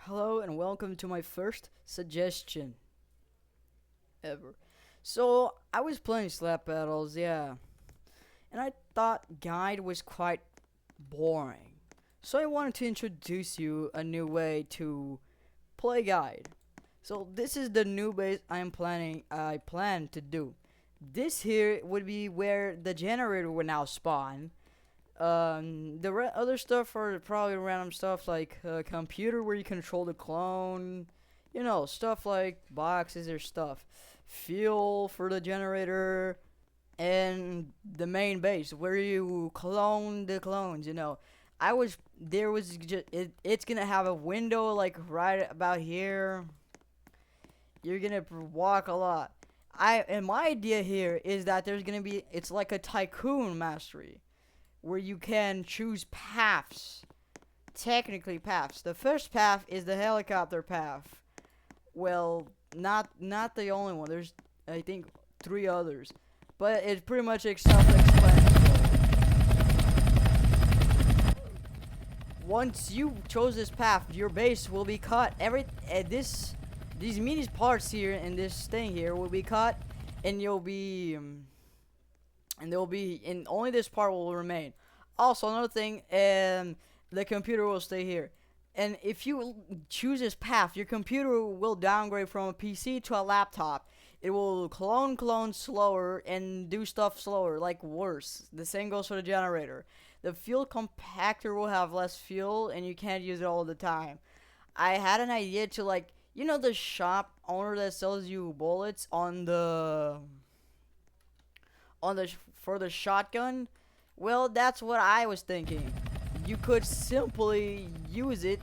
Hello and welcome to my first suggestion ever. So I was playing slap battles, yeah, and I thought guide was quite boring. So I wanted to introduce you a new way to play guide. So this is the new base I plan to do. This here would be where the generator would now spawn. The other stuff are probably random stuff like a computer where you control the clone, stuff like boxes or stuff, fuel for the generator, and the main base where you clone the clones. I was there was just it's gonna have a window like right about here. You're gonna walk a lot. And my idea here is that there's gonna be it's like a tycoon mastery where you can choose paths. Technically paths. The first path is the helicopter path. Well, not the only one. There's I think three others. But it's pretty much self-explanatory. Once you chose this path, your base will be cut. These mini parts here and this thing here will be cut, and only this part will remain. Also, another thing, the computer will stay here. And if you choose this path, your computer will downgrade from a PC to a laptop. It will clone slower and do stuff slower, like worse. The same goes for the generator. The fuel compactor will have less fuel, and you can't use it all the time. I had an idea to the shop owner that sells you bullets for the shotgun. Well, that's what I was thinking. You could simply use it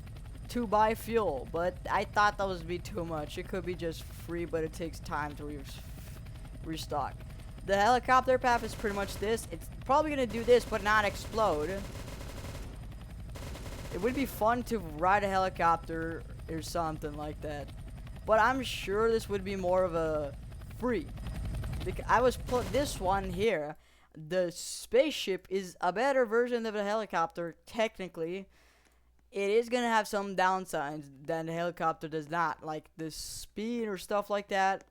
to buy fuel, but I thought that would be too much. It could be just free, but it takes time to restock. The helicopter path is pretty much this. It's probably gonna do this, but not explode. It would be fun to ride a helicopter or something like that, but I'm sure this would be more of a free. I was put this one here. The spaceship is a better version of a helicopter. Technically, it is gonna have some downsides that the helicopter does not, like the speed or stuff like that,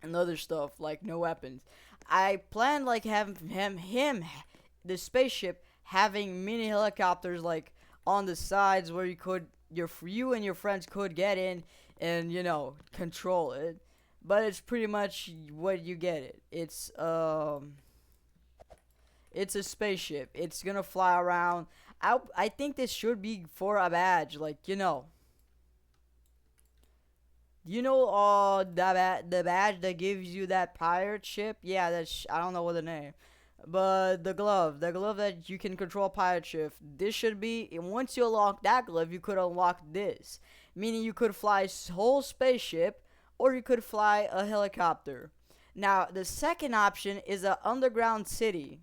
and other stuff like no weapons. I planned like having the spaceship having mini helicopters like on the sides where you and your friends could get in and control it. But it's pretty much what you get it. It's a spaceship. It's gonna fly around. I think this should be for a badge, the badge that gives you that pirate ship. Yeah, I don't know what the name, but the glove that you can control pirate ship. This should be, and once you unlock that glove, you could unlock this, meaning you could fly a whole spaceship, or you could fly a helicopter. Now, the second option is an underground city,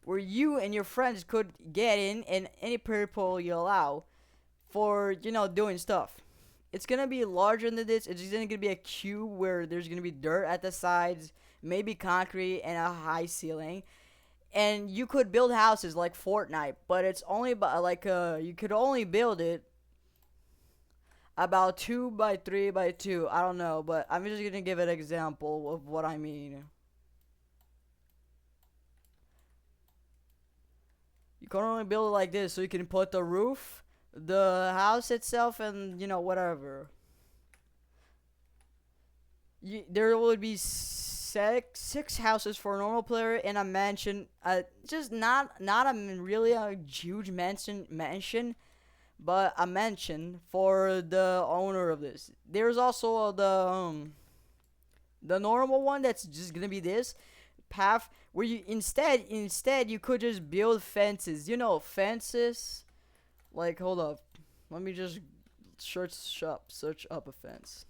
where you and your friends could get in and any people you allow for, doing stuff. It's gonna be larger than this. It's just gonna be a cube where there's gonna be dirt at the sides, maybe concrete, and a high ceiling. And you could build houses like Fortnite, but it's only you could only build it about 2 by 3 by 2. I don't know, but I'm just gonna give an example of what I mean. You can only build it like this, so you can put the roof, the house itself, and whatever. There would be six houses for a normal player in a mansion. Just not really a huge mansion, but a mansion for the owner of this. There's also the normal one that's just gonna be this path where you instead you could just build fences. Fences. Like, hold up, let me just search up a fence.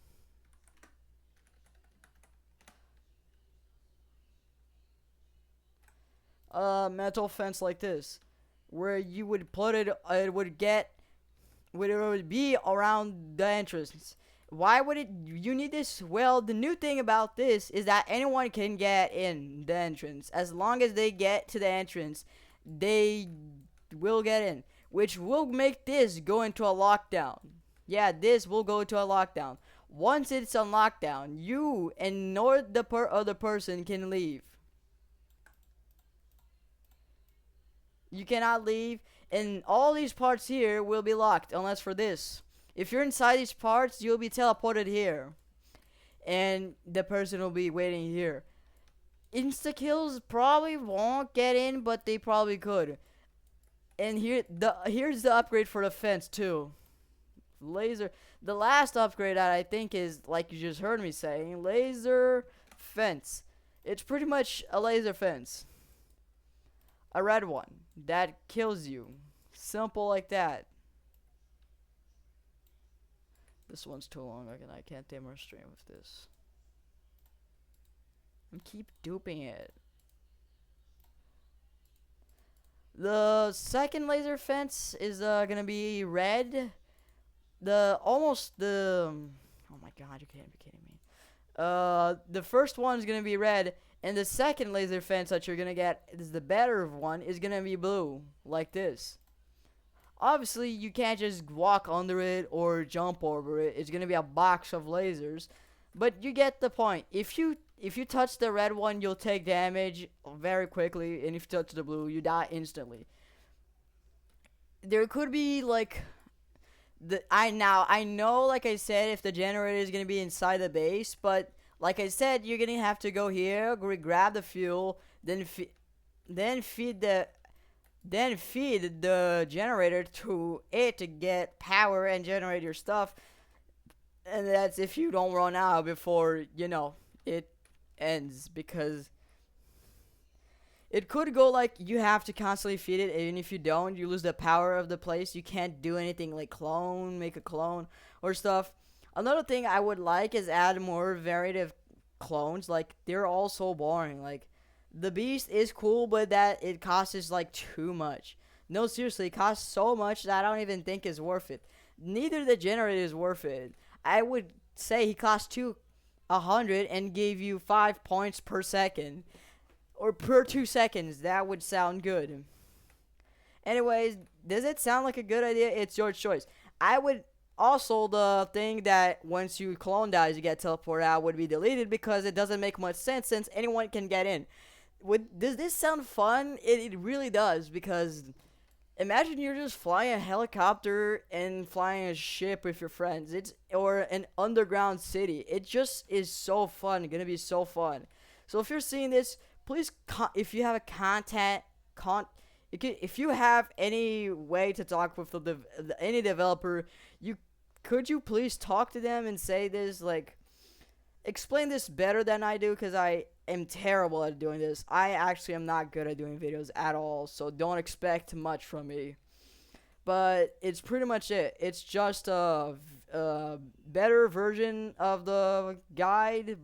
Metal fence like this, where you would put it. It would be around the entrance. Why would you need this? Well, the new thing about this is that anyone can get in the entrance. As long as they get to the entrance, they will get in. which will make this go into a lockdown. Yeah, this will go into a lockdown. Once it's on lockdown, you and nor the other person can leave. You cannot leave, and all these parts here will be locked unless for this. If you're inside these parts, you'll be teleported here, and the person will be waiting here. Insta kills probably won't get in, but they probably could. And here's the upgrade for the fence too. Laser. The last upgrade that I think is, like you just heard me saying, laser fence. It's pretty much a laser fence. A red one that kills you. Simple like that. This one's too long. I can't take more stream with this. I keep duping it. The second laser fence is gonna be red. Oh my god, you can't be kidding me. The first one is gonna be red, and the second laser fence that you're gonna get is the better one, is gonna be blue, like this. Obviously, you can't just walk under it or jump over it. It's gonna be a box of lasers, but you get the point. If you touch the red one, you'll take damage very quickly, and if you touch the blue, you die instantly. There could be like I know, like I said, if the generator is gonna be inside the base, but like I said, you're gonna have to go here, grab the fuel, then feed the generator to it to get power and generate your stuff, and that's if you don't run out before it ends, because it could go like you have to constantly feed it, and if you don't, you lose the power of the place. You can't do anything like make a clone or stuff. Another thing I would like is add more variative clones. Like, they're all so boring. Like, the beast is cool, but that it costs like too much. No, seriously, it costs so much that I don't even think is worth it. Neither the generator is worth it. I would say he costs 100 and gave you 5 points per second. Or per 2 seconds. That would sound good. Anyways, does it sound like a good idea? It's your choice. I would also, the thing that once you clone dies, you get teleported out, would be deleted, because it doesn't make much sense since anyone can get in. Does this sound fun? It really does, because imagine you're just flying a helicopter and flying a ship with your friends. Or an underground city. It just is so fun. It's gonna be so fun. So if you're seeing this, please, if you have if you have any way to talk with any developer, could you please talk to them and say this, like, explain this better than I do, because I am terrible at doing this. I actually am not good at doing videos at all, so don't expect much from me. But it's pretty much it. It's just a better version of the guide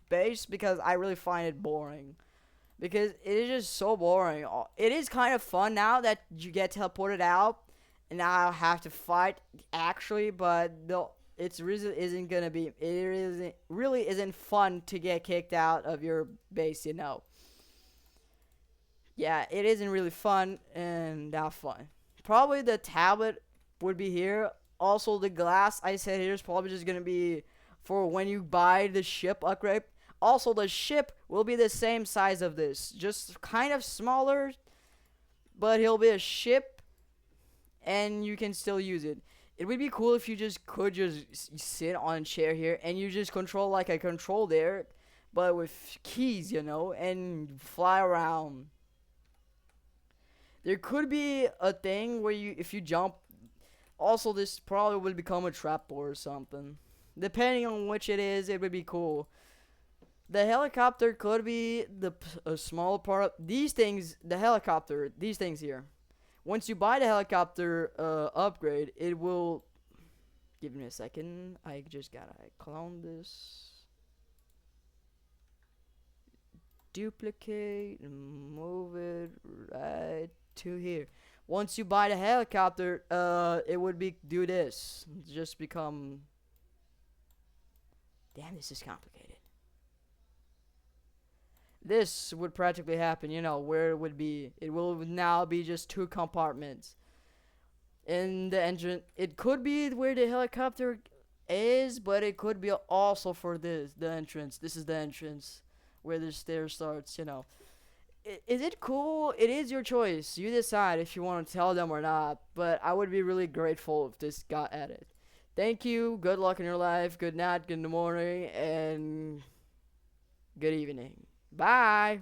base, because I really find it boring. Because it is just so boring. It is kind of fun now that you get teleported out, and now I have to fight actually, but it really isn't fun to get kicked out of your base, Yeah, it isn't really fun and not fun. Probably the tablet would be here. Also, the glass I said here is probably just gonna be for when you buy the ship upgrade. Also, the ship will be the same size of this, just kind of smaller, but he'll be a ship, and you can still use it. It would be cool if you could sit on a chair here, and you just control like a control there, but with keys, and fly around. There could be a thing where if you jump, also this probably would become a trapdoor or something. Depending on which it is, it would be cool. The helicopter could be a small part of these things. These things here. Once you buy the helicopter upgrade, it will. Give me a second. I just gotta clone this. Duplicate and move it right to here. Once you buy the helicopter, it would do this. Just become. Damn, this is complicated. This would practically happen, where it will now be just 2 compartments. in the engine. It could be where the helicopter is, but it could be also for this the entrance. This is the entrance where the stair starts. Is it cool? It is your choice. You decide if you want to tell them or not. But I would be really grateful if this got added. Thank you. Good luck in your life. Good night. Good morning. And good evening. Bye.